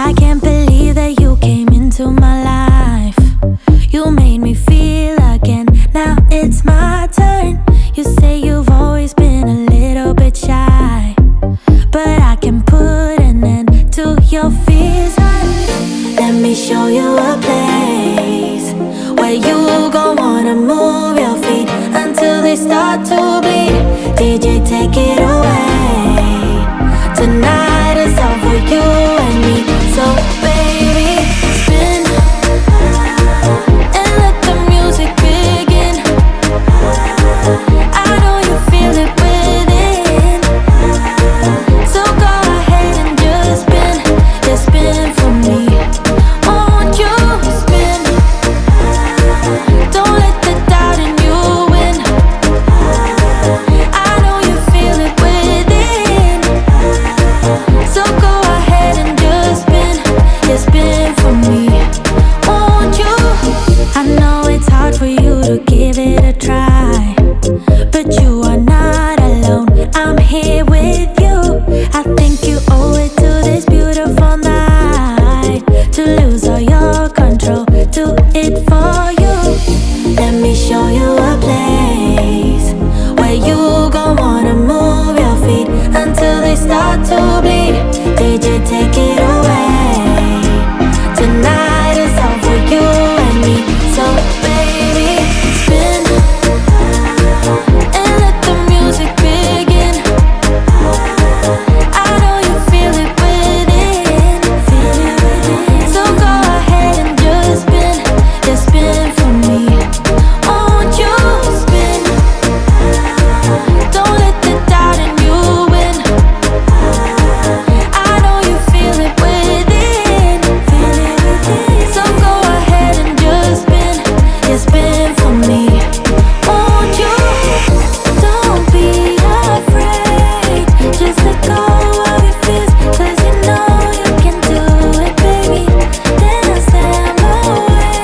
I can't believe that you came into my life. You made me feel again, now it's my turn. You say you've always been a little bit shy, but I can put an end to your fears. Let me show you a place where you gon' wanna move your feet until they start to bleed. DJ, take it away. Tonight is all for you and me. So baby, spin and let the music begin. I know you feel it within, so go ahead and just spin. Just spin for me. Won't you spin? Don't let the doubt in you win. I know you feel it within, so go ahead and just spin. Just spin for me. Won't you? I know it's hard for you to give it a try, but you are not alone. I'm here with you. I think you owe it to this beautiful night to lose all your control. Do it for you. Let me show you a place where you gon' wanna move your feet until they start to bleed. DJ, take it away. Tonight is all for you and me. So baby, spin and let the music begin. I know you feel it within, so go ahead and just spin for me. Won't you spin? Don't let the doubt in you win. I know you feel it within, so go ahead and just spin for me. Won't you? Don't be afraid, just let go of your fears, 'cause you know you can do it, baby. Dance them away.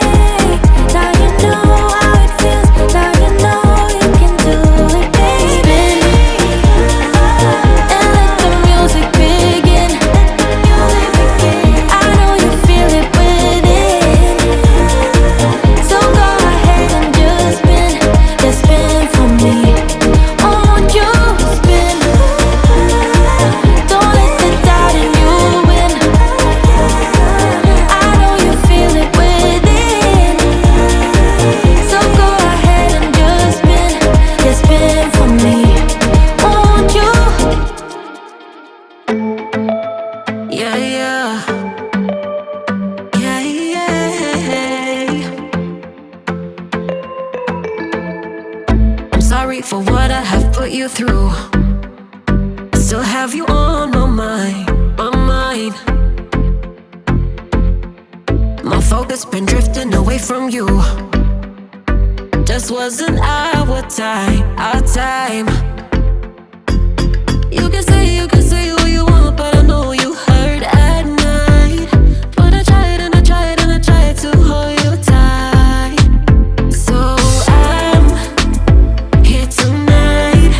Now you know how it feels, now you know you can do it, baby. And let the music begin. I know you feel it within, so go ahead and just spin for me. Won't you spin? Don't let the doubt in you win. I know you feel it within, so go ahead and just spin for me. Won't you? Yeah, yeah, yeah, yeah. I'm sorry for what I have put you through. I still have you on my mind, my mind. My focus been drifting away from you. Just wasn't our time, our time. You can say what you want, but I know you hurt at night. But I tried and I tried and I tried to hold you tight. So I'm here tonight,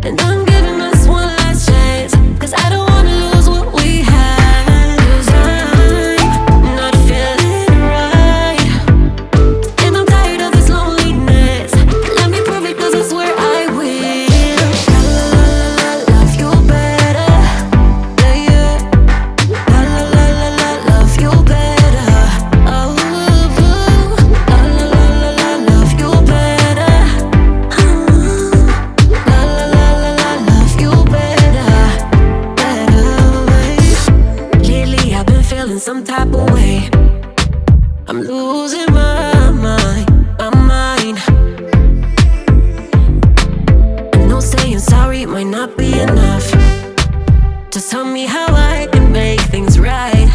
and I'm giving us one last chance, 'cause I don't wanna lose what we had. 'Cause I'm not feeling right, and I'm tired of this loneliness. Let me prove it, 'cause I swear I will. Love you better, yeah, yeah. Love you better. Oh, love you better. Love you better, better way. Lately I've been feeling some type of way. I'm losing my mind, my mind. I know saying sorry might not be enough. Just tell me how I can make things right.